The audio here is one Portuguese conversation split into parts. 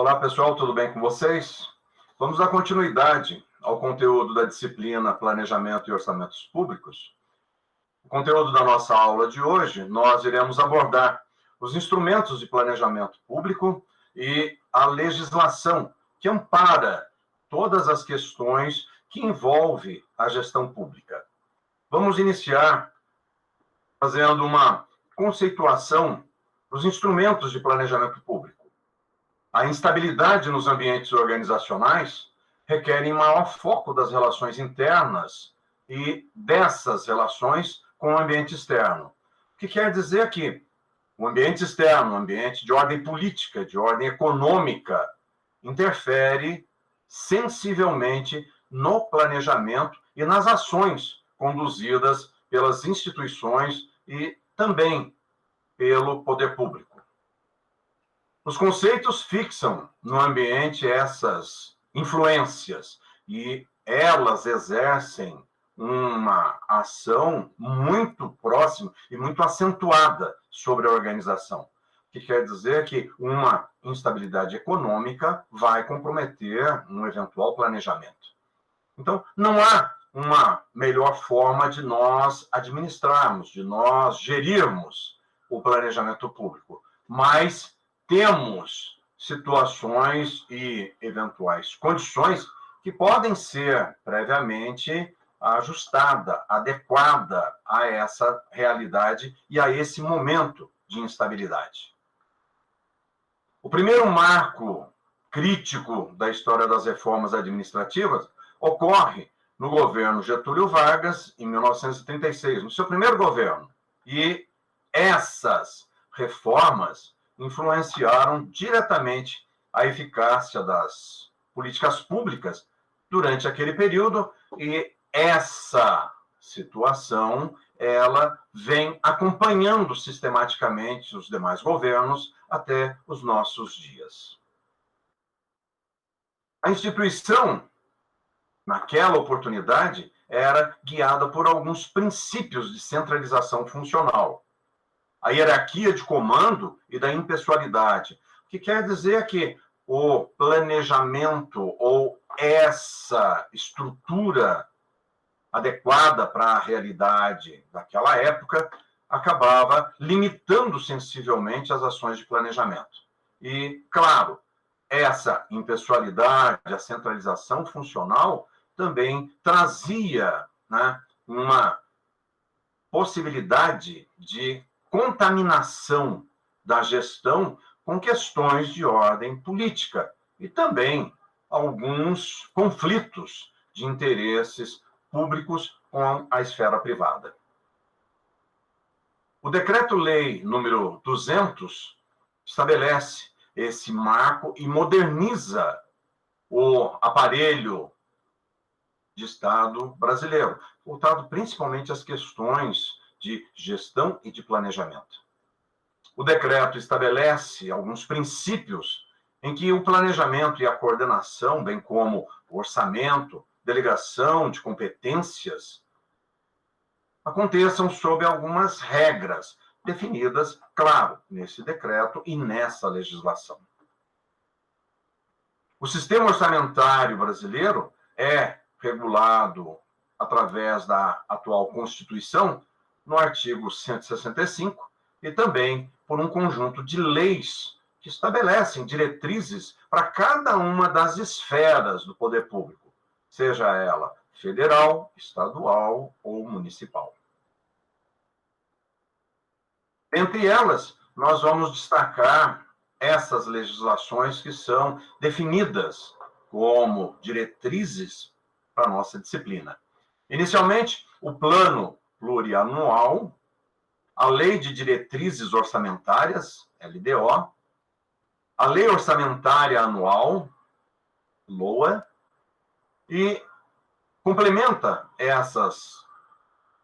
Olá, pessoal, tudo bem com vocês? Vamos dar continuidade ao conteúdo da disciplina Planejamento e Orçamentos Públicos. O conteúdo da nossa aula de hoje, nós iremos abordar os instrumentos de planejamento público e a legislação que ampara todas as questões que envolvem a gestão pública. Vamos iniciar fazendo uma conceituação dos instrumentos de planejamento público. A instabilidade nos ambientes organizacionais requer maior foco das relações internas e dessas relações com o ambiente externo. O que quer dizer que o ambiente externo, o ambiente de ordem política, de ordem econômica, interfere sensivelmente no planejamento e nas ações conduzidas pelas instituições e também pelo poder público. Os conceitos fixam no ambiente essas influências e elas exercem uma ação muito próxima e muito acentuada sobre a organização, o que quer dizer que uma instabilidade econômica vai comprometer um eventual planejamento. Então, não há uma melhor forma de nós administrarmos, de nós gerirmos o planejamento público, mas temos situações e eventuais condições que podem ser previamente ajustada, adequada a essa realidade e a esse momento de instabilidade. O primeiro marco crítico da história das reformas administrativas ocorre no governo Getúlio Vargas, em 1936, no seu primeiro governo. E essas reformas influenciaram diretamente a eficácia das políticas públicas durante aquele período, e essa situação ela vem acompanhando sistematicamente os demais governos até os nossos dias. A instituição, naquela oportunidade, era guiada por alguns princípios de centralização funcional. A hierarquia de comando e da impessoalidade, o que quer dizer que o planejamento ou essa estrutura adequada para a realidade daquela época acabava limitando sensivelmente as ações de planejamento. E, claro, essa impessoalidade, a centralização funcional também trazia, né, uma possibilidade de contaminação da gestão com questões de ordem política e também alguns conflitos de interesses públicos com a esfera privada. O Decreto-Lei número 200 estabelece esse marco e moderniza o aparelho de Estado brasileiro, voltado principalmente às questões de gestão e de planejamento. O decreto estabelece alguns princípios em que o planejamento e a coordenação, bem como o orçamento, delegação de competências, aconteçam sob algumas regras definidas, claro, nesse decreto e nessa legislação. O sistema orçamentário brasileiro é regulado através da atual Constituição, no artigo 165, e também por um conjunto de leis que estabelecem diretrizes para cada uma das esferas do poder público, seja ela federal, estadual ou municipal. Entre elas, nós vamos destacar essas legislações que são definidas como diretrizes para a nossa disciplina. Inicialmente, o Plano Plurianual, a Lei de Diretrizes Orçamentárias, LDO, a Lei Orçamentária Anual, LOA, e complementa essas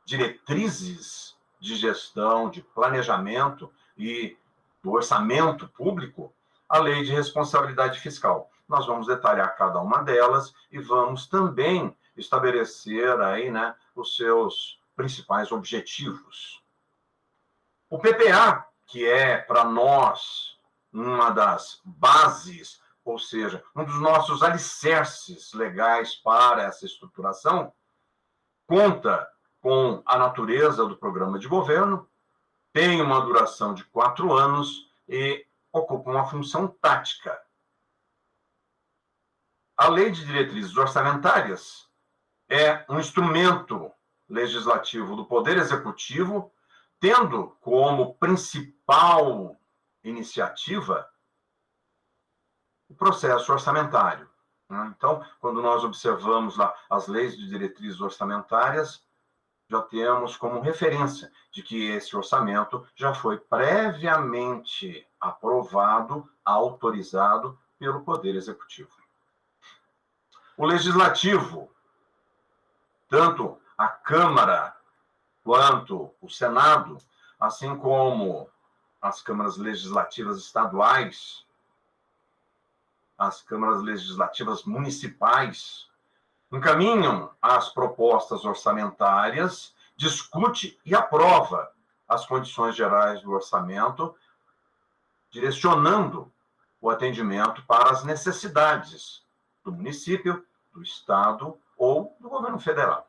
diretrizes de gestão, de planejamento e do orçamento público, a Lei de Responsabilidade Fiscal. Nós vamos detalhar cada uma delas e vamos também estabelecer aí, né, os seus principais objetivos. O PPA, que é para nós uma das bases ou seja, um dos nossos alicerces legais para essa estruturação, conta com a natureza do programa de governo, tem uma duração de 4 anos e ocupa uma função tática. A Lei de Diretrizes Orçamentárias é um instrumento legislativo do Poder Executivo, tendo como principal iniciativa o processo orçamentário. Então, quando nós observamos lá as leis de diretrizes orçamentárias, já temos como referência de que esse orçamento já foi previamente aprovado, autorizado pelo Poder Executivo. O Legislativo, tanto a Câmara quanto o Senado, assim como as câmaras legislativas estaduais, as câmaras legislativas municipais, encaminham as propostas orçamentárias, discute e aprova as condições gerais do orçamento, direcionando o atendimento para as necessidades do município, do estado ou do governo federal.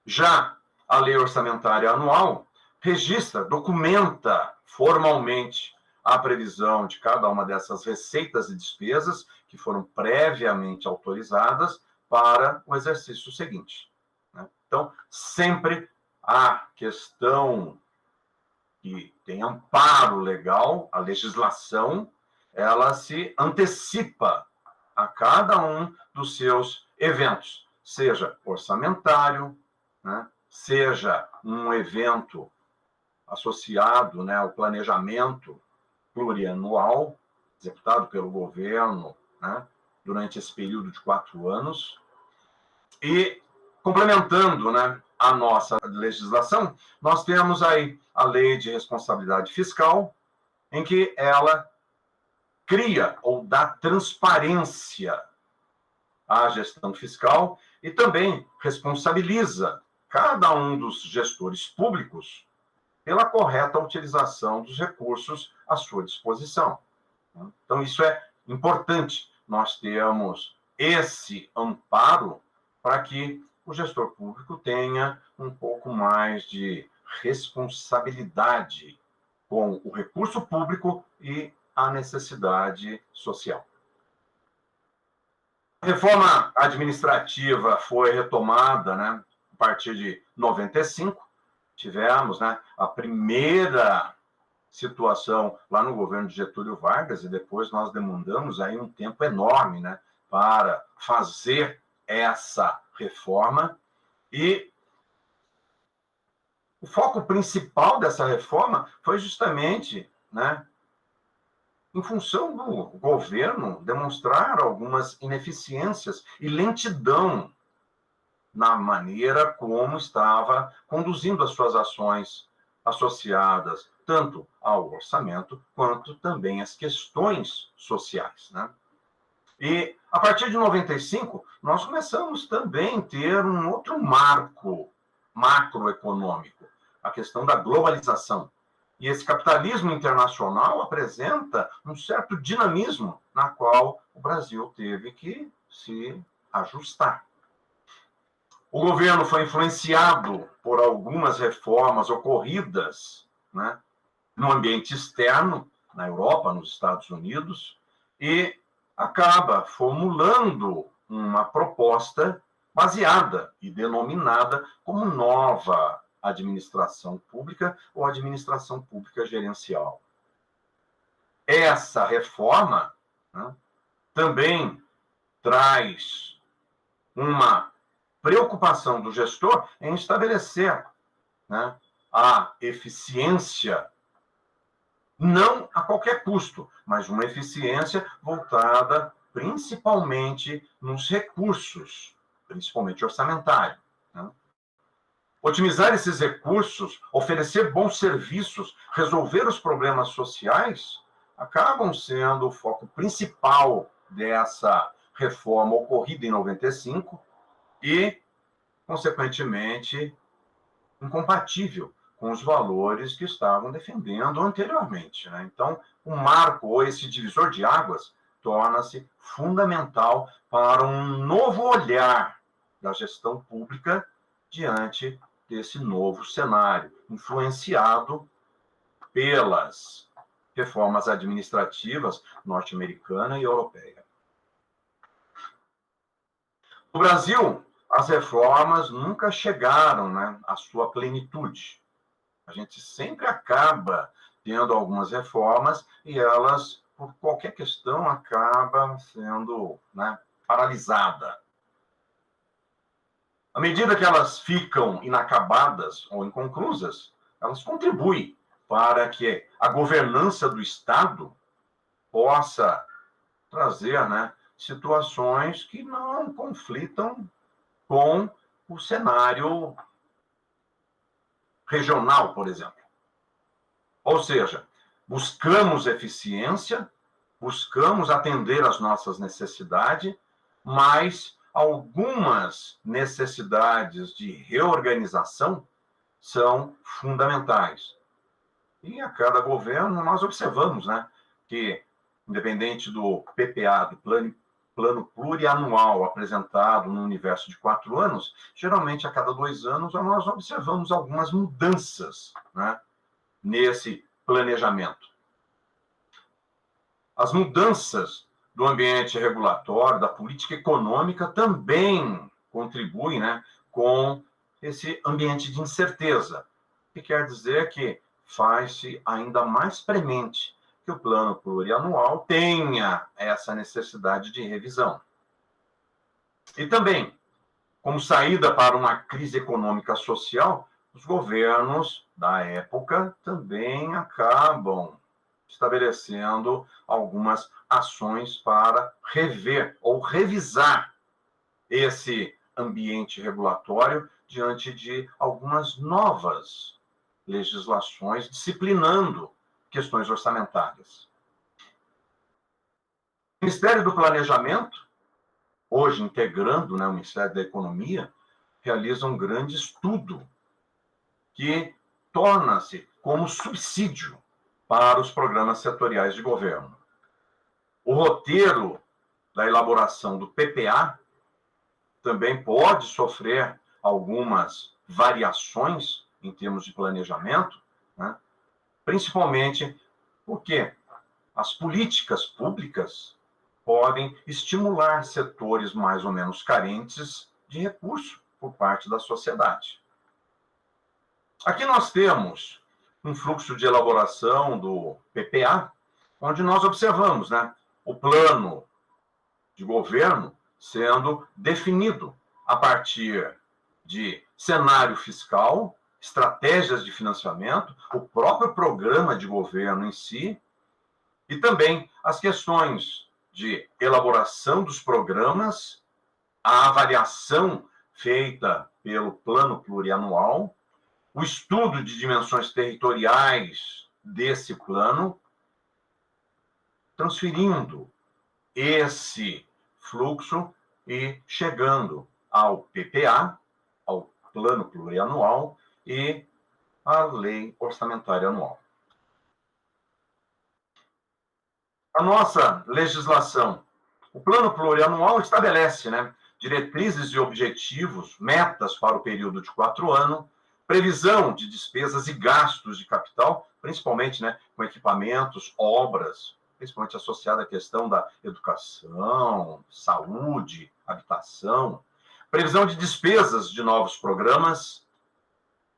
Já a lei orçamentária anual registra, documenta formalmente a previsão de cada uma dessas receitas e despesas que foram previamente autorizadas para o exercício seguinte. Então, sempre a questão que tem amparo legal, a legislação, ela se antecipa a cada um dos seus eventos, seja orçamentário, seja um evento associado ao planejamento plurianual, executado pelo governo durante esse período de 4 anos. E, complementando a nossa legislação, nós temos aí a Lei de Responsabilidade Fiscal, em que ela cria ou dá transparência à gestão fiscal e também responsabiliza cada um dos gestores públicos pela correta utilização dos recursos à sua disposição. Então, isso é importante. Nós temos esse amparo para que o gestor público tenha um pouco mais de responsabilidade com o recurso público e a necessidade social. A reforma administrativa foi retomada a partir de 95. Tivemos a primeira situação lá no governo de Getúlio Vargas e depois nós demandamos aí um tempo enorme para fazer essa reforma. E o foco principal dessa reforma foi justamente em função do governo demonstrar algumas ineficiências e lentidão na maneira como estava conduzindo as suas ações associadas tanto ao orçamento quanto também às questões sociais. E, a partir de 95, nós começamos também a ter um outro marco macroeconômico, a questão da globalização. E esse capitalismo internacional apresenta um certo dinamismo na qual o Brasil teve que se ajustar. O governo foi influenciado por algumas reformas ocorridas no ambiente externo, na Europa, nos Estados Unidos, e acaba formulando uma proposta baseada e denominada como nova administração pública ou administração pública gerencial. Essa reforma também traz uma preocupação do gestor em estabelecer a eficiência, não a qualquer custo, mas uma eficiência voltada principalmente nos recursos, principalmente orçamentário. Otimizar esses recursos, oferecer bons serviços, resolver os problemas sociais, acabam sendo o foco principal dessa reforma ocorrida em 95 e, consequentemente, incompatível com os valores que estavam defendendo anteriormente, né? Então, o marco, ou esse divisor de águas, torna-se fundamental para um novo olhar da gestão pública diante desse novo cenário, influenciado pelas reformas administrativas norte-americana e europeia. No Brasil, as reformas nunca chegaram, né, à sua plenitude. A gente sempre acaba tendo algumas reformas e elas, por qualquer questão, acabam sendo, né, paralisadas. À medida que elas ficam inacabadas ou inconclusas, elas contribuem para que a governança do Estado possa trazer, né, situações que não conflitam com o cenário regional, por exemplo. Ou seja, buscamos eficiência, buscamos atender às nossas necessidades, mas algumas necessidades de reorganização são fundamentais. E a cada governo nós observamos, né, que, independente do PPA, do plano plurianual apresentado no universo de 4 anos, geralmente a cada 2 anos nós observamos algumas mudanças, né, nesse planejamento. As mudanças do ambiente regulatório, da política econômica, também contribuem, né, com esse ambiente de incerteza, que quer dizer que faz-se ainda mais premente que o plano plurianual tenha essa necessidade de revisão. E também, como saída para uma crise econômica social, os governos da época também acabam estabelecendo algumas ações para rever ou revisar esse ambiente regulatório diante de algumas novas legislações disciplinando questões orçamentárias. O Ministério do Planejamento, hoje integrando, né, o Ministério da Economia, realiza um grande estudo que torna-se como subsídio para os programas setoriais de governo. O roteiro da elaboração do PPA também pode sofrer algumas variações em termos de planejamento, né? Principalmente porque as políticas públicas podem estimular setores mais ou menos carentes de recurso por parte da sociedade. Aqui nós temos um fluxo de elaboração do PPA, onde nós observamos, né, o plano de governo sendo definido a partir de cenário fiscal, estratégias de financiamento, o próprio programa de governo em si, e também as questões de elaboração dos programas, a avaliação feita pelo plano plurianual, o estudo de dimensões territoriais desse plano, transferindo esse fluxo e chegando ao PPA, ao plano plurianual e à lei orçamentária anual. A nossa legislação, o plano plurianual estabelece, né, diretrizes e objetivos, metas para o período de 4 anos, previsão de despesas e gastos de capital, principalmente, né, com equipamentos, obras, principalmente associada à questão da educação, saúde, habitação, previsão de despesas de novos programas,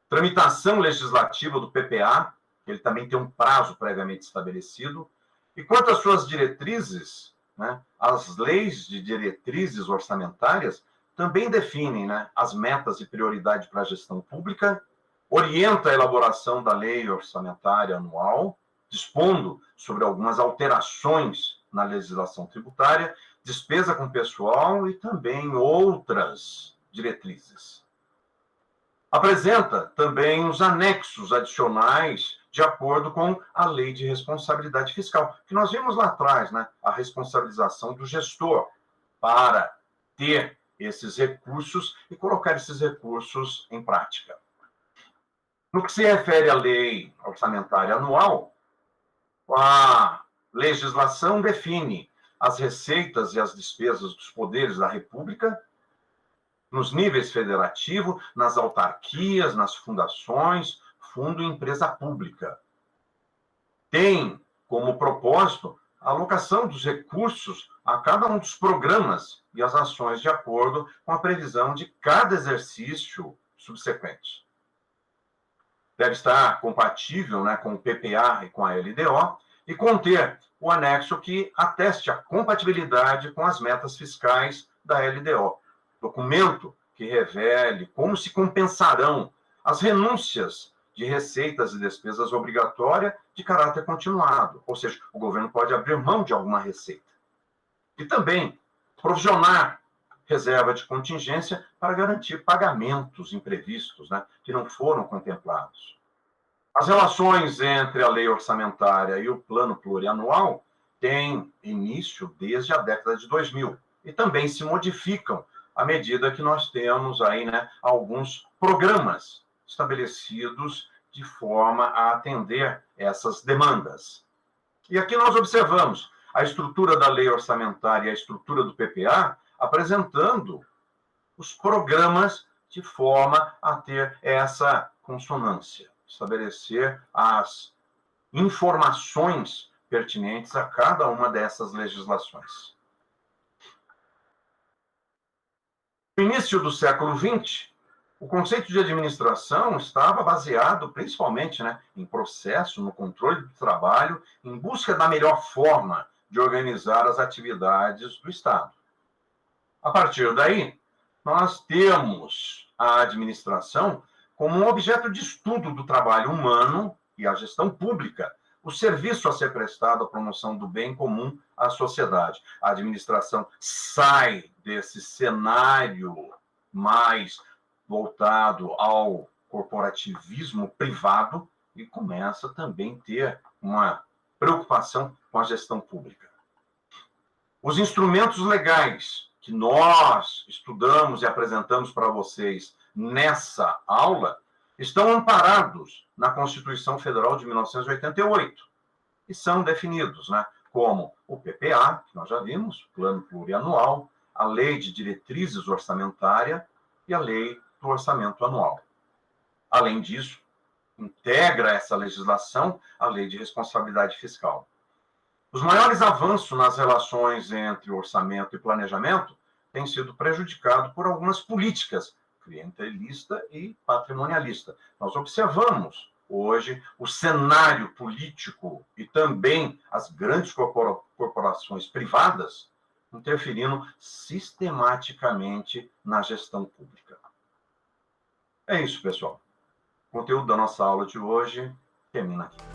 tramitação legislativa do PPA, ele também tem um prazo previamente estabelecido, e quanto às suas diretrizes, né, as leis de diretrizes orçamentárias também definem, né, as metas e prioridade para a gestão pública, orienta a elaboração da lei orçamentária anual, dispondo sobre algumas alterações na legislação tributária, despesa com pessoal e também outras diretrizes. Apresenta também os anexos adicionais de acordo com a Lei de Responsabilidade Fiscal, que nós vimos lá atrás, né, a responsabilização do gestor para ter esses recursos e colocar esses recursos em prática. No que se refere à lei orçamentária anual, a legislação define as receitas e as despesas dos poderes da República nos níveis federativo, nas autarquias, nas fundações, fundo e empresa pública. Tem como propósito a alocação dos recursos a cada um dos programas e as ações de acordo com a previsão de cada exercício subsequente. Deve estar compatível, né, com o PPA e com a LDO e conter o anexo que ateste a compatibilidade com as metas fiscais da LDO. Documento que revele como se compensarão as renúncias de receitas e despesas obrigatórias de caráter continuado, ou seja, o governo pode abrir mão de alguma receita. E também provisionar reserva de contingência para garantir pagamentos imprevistos, né, que não foram contemplados. As relações entre a lei orçamentária e o plano plurianual têm início desde a década de 2000 e também se modificam à medida que nós temos aí, né, alguns programas estabelecidos de forma a atender essas demandas. E aqui nós observamos a estrutura da lei orçamentária e a estrutura do PPA apresentando os programas de forma a ter essa consonância, estabelecer as informações pertinentes a cada uma dessas legislações. No início do século XX, o conceito de administração estava baseado principalmente, né, em processo, no controle do trabalho, em busca da melhor forma de organizar as atividades do Estado. A partir daí, nós temos a administração como um objeto de estudo do trabalho humano e a gestão pública, o serviço a ser prestado à promoção do bem comum à sociedade. A administração sai desse cenário mais voltado ao corporativismo privado e começa também a ter uma preocupação com a gestão pública. Os instrumentos legais que nós estudamos e apresentamos para vocês nessa aula estão amparados na Constituição Federal de 1988 e são definidos, né, como o PPA, que nós já vimos, Plano Plurianual, a Lei de Diretrizes Orçamentária e a Lei do Orçamento Anual. Além disso, integra essa legislação a Lei de Responsabilidade Fiscal. Os maiores avanços nas relações entre orçamento e planejamento têm sido prejudicados por algumas políticas clientelista e patrimonialista. Nós observamos hoje o cenário político e também as grandes corporações privadas interferindo sistematicamente na gestão pública. É isso, pessoal. O conteúdo da nossa aula de hoje termina aqui.